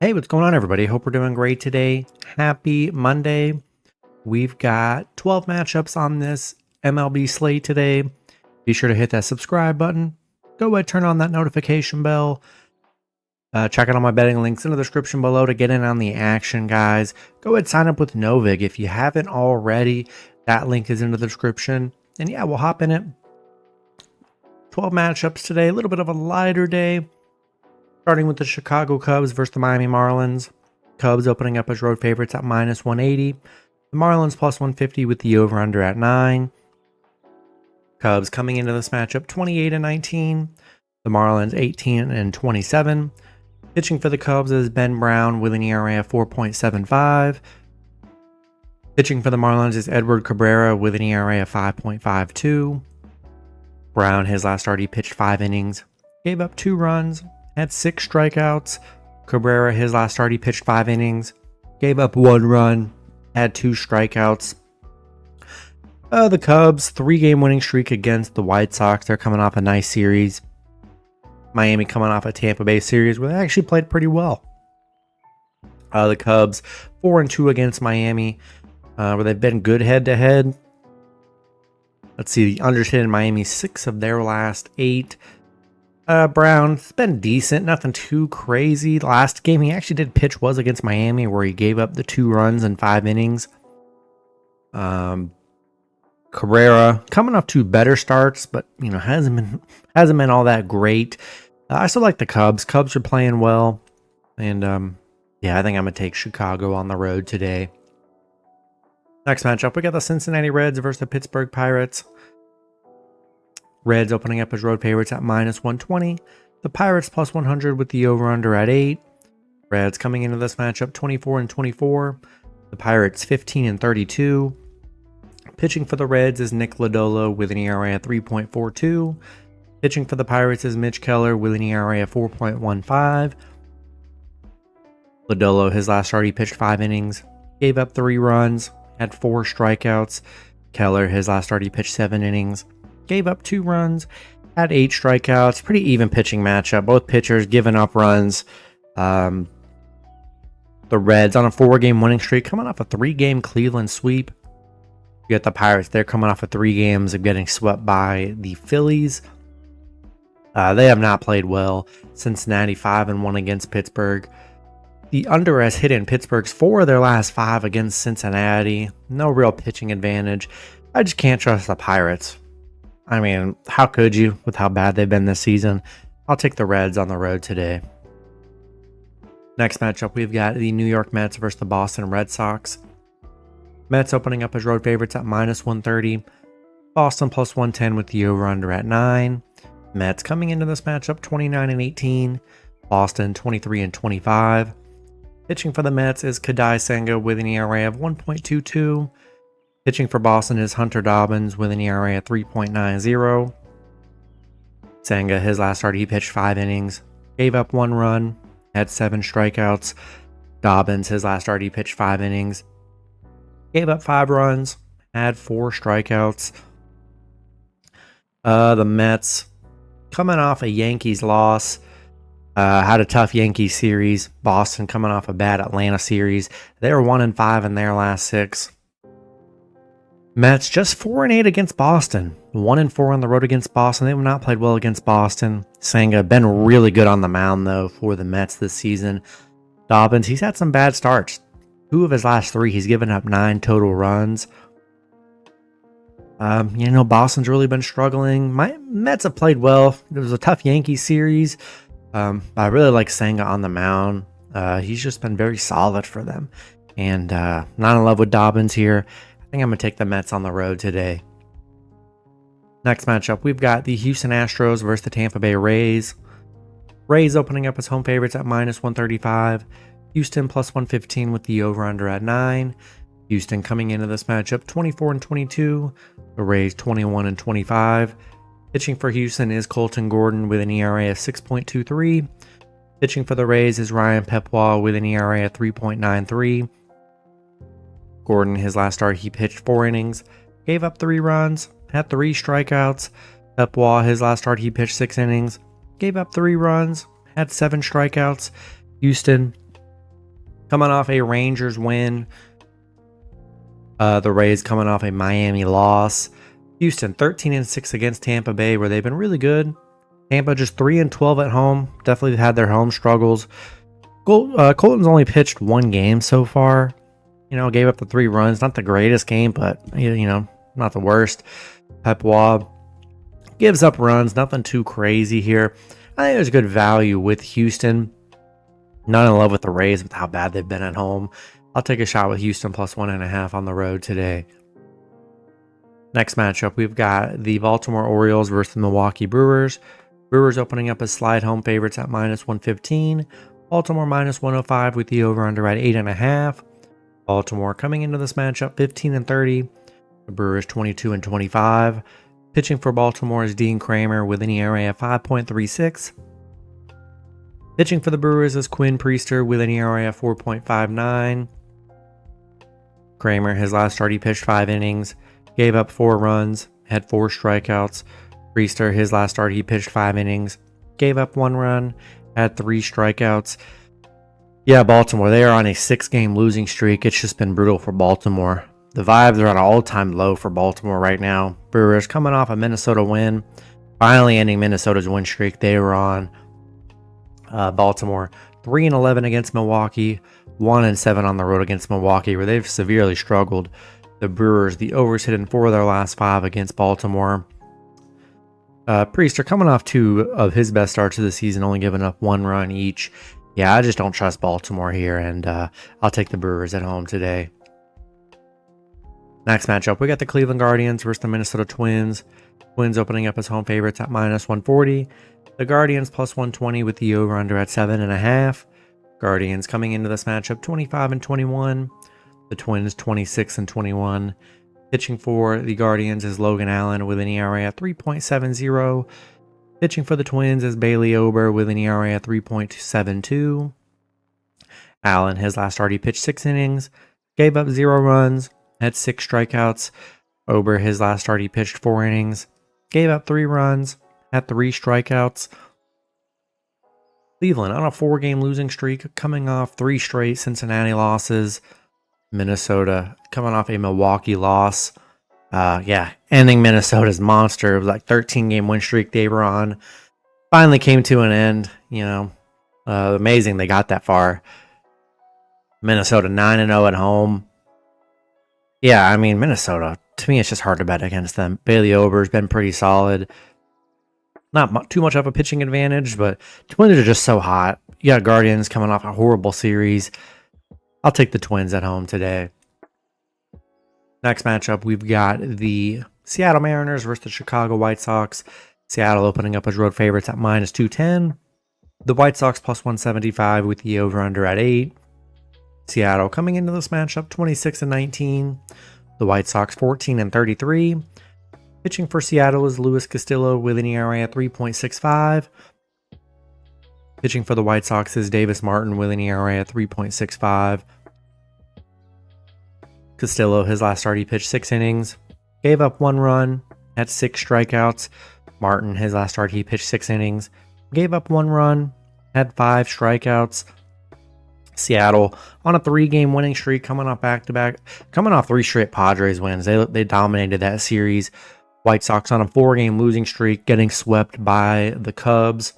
Hey, what's going on, everybody? Hope we're doing great today. Happy Monday. We've got 12 matchups on this MLB slate today. Be sure to hit that subscribe button. Go ahead, turn on that notification bell. Check out all my betting links in the description below to get in on the action, guys. Go ahead, sign up with Novig if you haven't already. That link is in the description. And yeah, we'll hop in it. 12 matchups today, a little bit of a lighter day. Starting with the Chicago Cubs versus the Miami Marlins. Cubs opening up as road favorites at minus 180. The Marlins plus 150 with the over-under at 9. Cubs coming into this matchup 28-19. The Marlins 18-27. Pitching for the Cubs is Ben Brown with an ERA of 4.75. Pitching for the Marlins is Edward Cabrera with an ERA of 5.52. Brown, his last start, he pitched 5 innings, gave up 2 runs, had 6 strikeouts. Cabrera, his last start, he pitched 5 innings, gave up 1 run, had 2 strikeouts. The Cubs, 3-game winning streak against the White Sox. They're coming off a nice series. Miami coming off a Tampa Bay series where they actually played pretty well. The Cubs, 4-2 against Miami, where they've been good head-to-head. Let's see, the unders in Miami, 6 of their last 8. Brown's been decent, nothing too crazy. Last game he actually did pitch was against Miami, where he gave up the 2 runs in 5 innings. Cabrera coming off 2 better starts, but hasn't been all that great. I still like the Cubs. Cubs are playing well, and yeah, I think I'm gonna take Chicago on the road today. Next matchup, we got the Cincinnati Reds versus the Pittsburgh Pirates. Reds opening up as road favorites at minus 120. The Pirates plus 100 with the over-under at 8. Reds coming into this matchup 24-24. The Pirates 15-32. Pitching for the Reds is Nick Lodolo with an ERA of 3.42. Pitching for the Pirates is Mitch Keller with an ERA of 4.15. Lodolo, his last start, he pitched 5 innings, gave up 3 runs, had 4 strikeouts. Keller, his last start, he pitched 7 innings, gave up 2 runs, had 8 strikeouts. Pretty even pitching matchup. Both pitchers giving up runs. The Reds on a 4-game winning streak, coming off a 3-game Cleveland sweep. You got the Pirates, they're coming off of 3 games of getting swept by the Phillies. They have not played well. Cincinnati 5-1 against Pittsburgh. The under has hit in Pittsburgh's 4 of their last 5 against Cincinnati. No real pitching advantage. I just can't trust the Pirates. I mean, how could you with how bad they've been this season? I'll take the Reds on the road today. Next matchup, we've got the New York Mets versus the Boston Red Sox. Mets opening up as road favorites at minus 130. Boston plus 110 with the over-under at 9. Mets coming into this matchup 29-18. Boston 23-25. Pitching for the Mets is Kadai Senga with an ERA of 1.22. Pitching for Boston is Hunter Dobbins with an ERA of 3.90. Senga, his last start, he pitched 5 innings, gave up 1 run, had 7 strikeouts. Dobbins, his last start, he pitched 5 innings, gave up 5 runs, had 4 strikeouts. The Mets coming off a Yankees loss. Had a tough Yankees series. Boston coming off a bad Atlanta series. They were 1-5 in their last 6. Mets just 4-8 against Boston. 1-4 on the road against Boston. They have not played well against Boston. Senga been really good on the mound though for the Mets this season. Dobbins, he's had some bad starts. 2 of his last 3, he's given up 9 total runs. Boston's really been struggling. My Mets have played well. It was a tough Yankees series. I really like Senga on the mound. He's just been very solid for them. And not in love with Dobbins here. I think I'm going to take the Mets on the road today. Next matchup, we've got the Houston Astros versus the Tampa Bay Rays. Rays opening up as home favorites at minus 135. Houston plus 115 with the over-under at 9. Houston coming into this matchup 24-22. The Rays 21-25. Pitching for Houston is Colton Gordon with an ERA of 6.23. Pitching for the Rays is Ryan Pepwa with an ERA of 3.93. Gordon, his last start, he pitched 4 innings, gave up 3 runs, had 3 strikeouts. Pepwa, his last start, he pitched 6 innings, gave up 3 runs, had 7 strikeouts. Houston coming off a Rangers win. The Rays coming off a Miami loss. Houston 13-6 against Tampa Bay, where they've been really good. Tampa just 3-12 at home. Definitely had their home struggles. Colton's only pitched one game so far. Gave up the 3 runs. Not the greatest game, but not the worst. Pepwa gives up runs. Nothing too crazy here. I think there's good value with Houston. Not in love with the Rays with how bad they've been at home. I'll take a shot with Houston plus 1.5 on the road today. Next matchup, we've got the Baltimore Orioles versus the Milwaukee Brewers. Brewers opening up as slide home favorites at -115. Baltimore -105 with the over-under at 8.5. Baltimore coming into this matchup 15-30. The Brewers 22-25. Pitching for Baltimore is Dean Kramer with an ERA of 5.36. Pitching for the Brewers is Quinn Priester with an ERA of 4.59. Kramer, his last start, he pitched 5 innings, gave up 4 runs, had 4 strikeouts. Priester, his last start, he pitched 5 innings, gave up 1 run, had 3 strikeouts. Yeah, Baltimore, they are on a 6-game losing streak. It's just been brutal for Baltimore. The vibes are at an all-time low for Baltimore right now. Brewers coming off a Minnesota win, finally ending Minnesota's win streak. They were on. Baltimore 3-11 against Milwaukee, 1-7 on the road against Milwaukee, where they've severely struggled. The Brewers, the overs hit in 4 of their last 5 against Baltimore. Priester coming off 2 of his best starts of the season, only giving up 1 run each. Yeah, I just don't trust Baltimore here, and I'll take the Brewers at home today. Next matchup, we got the Cleveland Guardians versus the Minnesota Twins. Twins opening up as home favorites at -140. The Guardians plus 120 with the over-under at 7.5. Guardians coming into this matchup 25-21. The Twins 26-21. Pitching for the Guardians is Logan Allen with an ERA at 3.70. Pitching for the Twins is Bailey Ober with an ERA at 3.72. Allen, his last start, he pitched 6 innings, gave up 0 runs, had 6 strikeouts. Ober, his last start, he pitched 4 innings, gave up 3 runs, had 3 strikeouts. Cleveland on a 4-game losing streak, coming off 3 straight Cincinnati losses. Minnesota coming off a Milwaukee loss. Ending Minnesota's monster. It was like 13-game win streak they were on. Finally came to an end. Amazing they got that far. Minnesota 9-0 at home. Yeah, I mean, Minnesota, to me, it's just hard to bet against them. Bailey Ober's been pretty solid. Not too much of a pitching advantage, but Twins are just so hot. You got Guardians coming off a horrible series. I'll take the Twins at home today. Next matchup, we've got the Seattle Mariners versus the Chicago White Sox. Seattle opening up as road favorites at -210. The White Sox plus 175 with the over-under at 8. Seattle coming into this matchup 26-19. The White Sox 14-33. Pitching for Seattle is Luis Castillo with an ERA at 3.65. Pitching for the White Sox is Davis Martin with an ERA at 3.65. Castillo, his last start, he pitched 6 innings, gave up 1 run, had 6 strikeouts. Martin, his last start, he pitched 6 innings, gave up 1 run, had 5 strikeouts. Seattle on a 3-game winning streak, coming off 3 straight Padres wins. They dominated that series. White Sox on a 4-game losing streak, getting swept by the Cubs.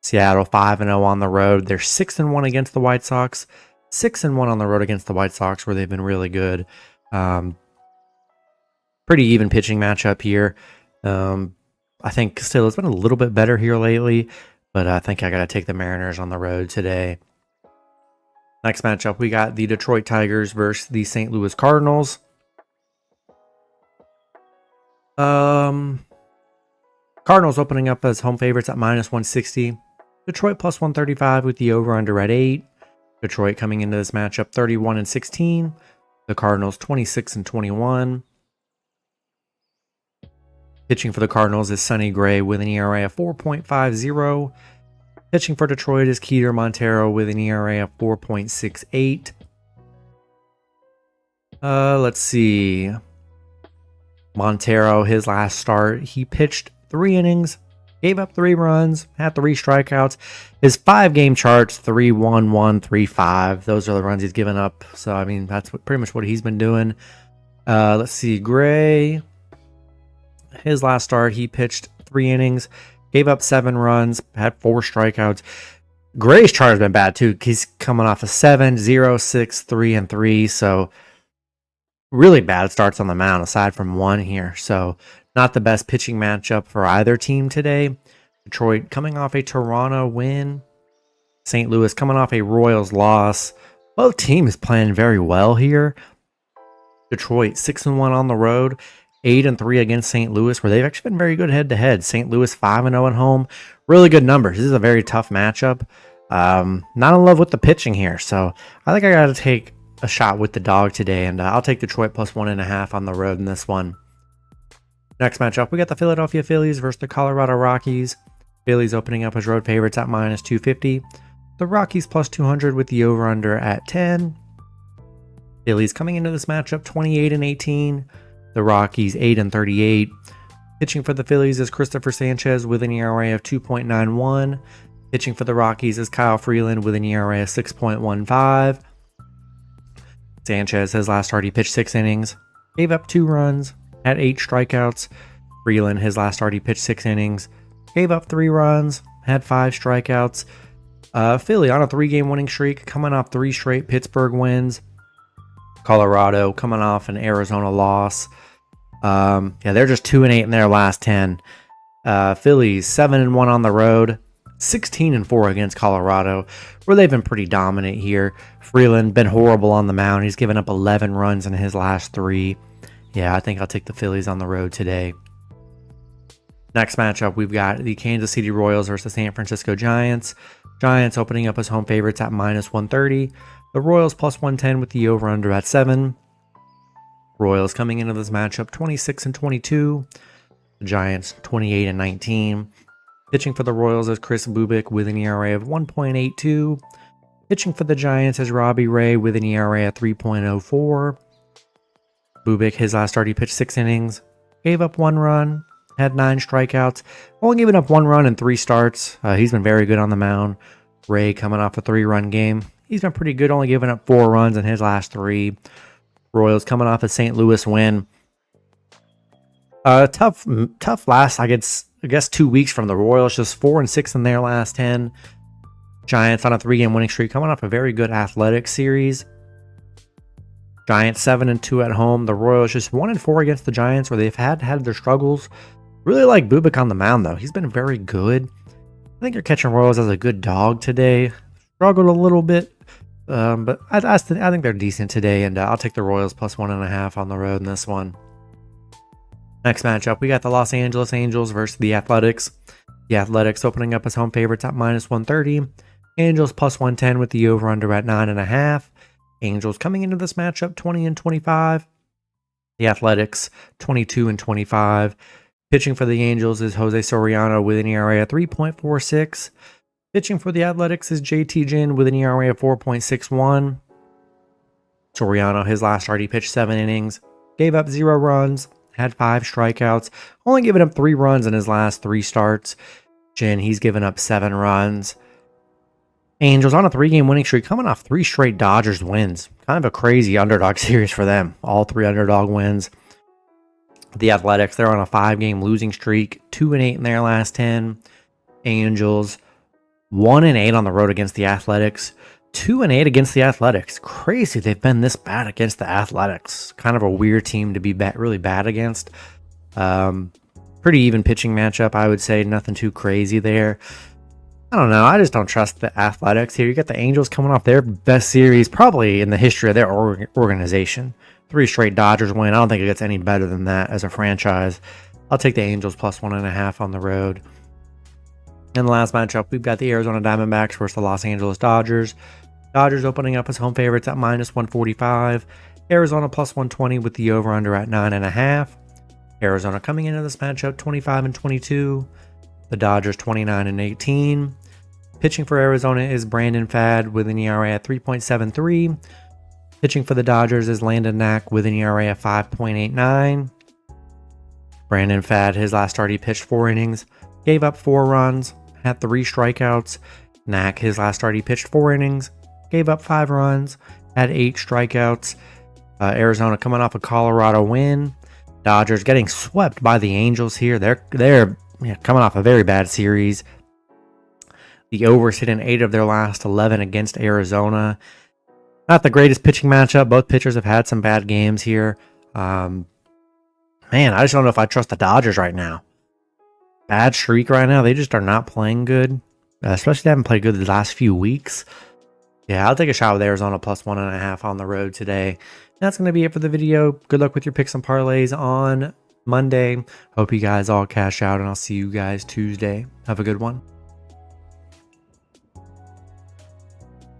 Seattle 5-0 on the road. They're 6-1 against the White Sox, 6-1 on the road against the White Sox, where they've been really good. Pretty even pitching matchup here. I think Castillo's been a little bit better here lately, but I think I got to take the Mariners on the road today. Next matchup, we got the Detroit Tigers versus the St. Louis Cardinals. Cardinals opening up as home favorites at -160. Detroit plus 135 with the over-under at 8. Detroit coming into this matchup 31-16. The Cardinals 26-21. Pitching for the Cardinals is Sonny Gray with an ERA of 4.50. Pitching for Detroit is Keter Montero with an ERA of 4.68. Let's see. Montero, his last start, he pitched 3 innings, Gave up 3 runs, had 3 strikeouts. His 5-game charts, 3-1-1, 3-5. Those are the runs he's given up. So, I mean, that's pretty much what he's been doing. Let's see. Gray, his last start, he pitched 3 innings, gave up 7 runs, had 4 strikeouts. Gray's chart has been bad, too. He's coming off a 7, 0, 6, 3, and 3. So, really bad starts on the mound, aside from 1 here. So, not the best pitching matchup for either team today. Detroit coming off a Toronto win. St. Louis coming off a Royals loss. Both teams playing very well here. Detroit 6-1 on the road, 8-3 against St. Louis, where they've actually been very good head-to-head. St. Louis 5-0 at home. Really good numbers. This is a very tough matchup. Not in love with the pitching here, so I think I got to take a shot with the dog today, and I'll take Detroit plus 1.5 on the road in this one. Next matchup, we got the Philadelphia Phillies versus the Colorado Rockies. Phillies opening up as road favorites at minus 250. The Rockies plus 200 with the over-under at 10. Phillies coming into this matchup 28-18. The Rockies 8-38. Pitching for the Phillies is Christopher Sanchez with an ERA of 2.91. Pitching for the Rockies is Kyle Freeland with an ERA of 6.15. Sanchez, his last start, he pitched 6 innings, gave up 2 runs, had 8 strikeouts. Freeland, his last start, he pitched 6 innings, gave up 3 runs, had 5 strikeouts. Philly on a 3-game winning streak, coming off 3 straight Pittsburgh wins. Colorado coming off an Arizona loss. They're just 2-8 in their last 10. Phillies 7-1 on the road, 16-4 against Colorado, where they've been pretty dominant here. Freeland been horrible on the mound. He's given up 11 runs in his last 3. Yeah, I think I'll take the Phillies on the road today. Next matchup, we've got the Kansas City Royals versus the San Francisco Giants. Giants opening up as home favorites at minus 130. The Royals plus 110 with the over-under at 7. Royals coming into this matchup 26-22. The Giants 28-19. Pitching for the Royals is Chris Bubik with an ERA of 1.82. Pitching for the Giants is Robbie Ray with an ERA of 3.04. Bubik, his last start, he pitched 6 innings, gave up 1 run, had 9 strikeouts, only giving up 1 run in 3 starts. He's been very good on the mound. Ray coming off a 3-run game. He's been pretty good, only giving up 4 runs in his last 3. Royals coming off a St. Louis win. Tough last, I guess 2 weeks from the Royals, just 4-6 in their last 10. Giants on a 3-game winning streak, coming off a very good athletic series. Giants 7-2 at home. The Royals just 1-4 against the Giants, where they've had their struggles. Really like Bubik on the mound, though. He's been very good. I think you're catching Royals as a good dog today. Struggled a little bit, but I think they're decent today, and I'll take the Royals plus 1.5 on the road in this one. Next matchup, we got the Los Angeles Angels versus the Athletics. The Athletics opening up as home favorites at minus 130. Angels plus 110 with the over-under at 9.5. Angels coming into this matchup 20-25. The Athletics 22-25. Pitching for the Angels is Jose Soriano with an ERA of 3.46. Pitching for the Athletics is JT Ginn with an ERA of 4.61. Soriano, his last start, he pitched 7 innings, gave up 0 runs, had 5 strikeouts, only given up 3 runs in his last 3 starts. Ginn, he's given up 7 runs. Angels on a 3-game winning streak, coming off 3 straight Dodgers wins. Kind of a crazy underdog series for them. All 3 underdog wins. The Athletics, they're on a 5-game losing streak, 2-8 in their last 10. Angels 1-8 on the road against the Athletics, 2-8 against the Athletics. Crazy they've been this bad against the Athletics. Kind of a weird team to be really bad against. Pretty even pitching matchup, I would say. Nothing too crazy there. I don't know. I just don't trust the Athletics here. You got the Angels coming off their best series probably in the history of their organization. 3 straight Dodgers win. I don't think it gets any better than that as a franchise. I'll take the Angels plus 1.5 on the road. In the last matchup, we've got the Arizona Diamondbacks versus the Los Angeles Dodgers. Dodgers opening up as home favorites at minus 145. Arizona plus 120 with the over-under at 9.5. Arizona coming into this matchup 25-22. The Dodgers 29-18. Pitching for Arizona is Brandon Pfaadt with an ERA at 3.73. Pitching for the Dodgers is Landon Knack with an ERA of 5.89. Brandon Pfaadt, his last start, he pitched 4 innings, gave up 4 runs, had 3 strikeouts. Knack, his last start, he pitched 4 innings, gave up 5 runs, had 8 strikeouts. Arizona coming off a Colorado win. Dodgers getting swept by the Angels here. They're coming off a very bad series. The overs hit in 8 of their last 11 against Arizona. Not the greatest pitching matchup. Both pitchers have had some bad games here. Man, I just don't know if I trust the Dodgers right now. Bad streak right now. They just are not playing good. Especially they haven't played good the last few weeks. Yeah, I'll take a shot with Arizona plus 1.5 on the road today. That's going to be it for the video. Good luck with your picks and parlays on Monday. Hope you guys all cash out, and I'll see you guys Tuesday. Have a good one.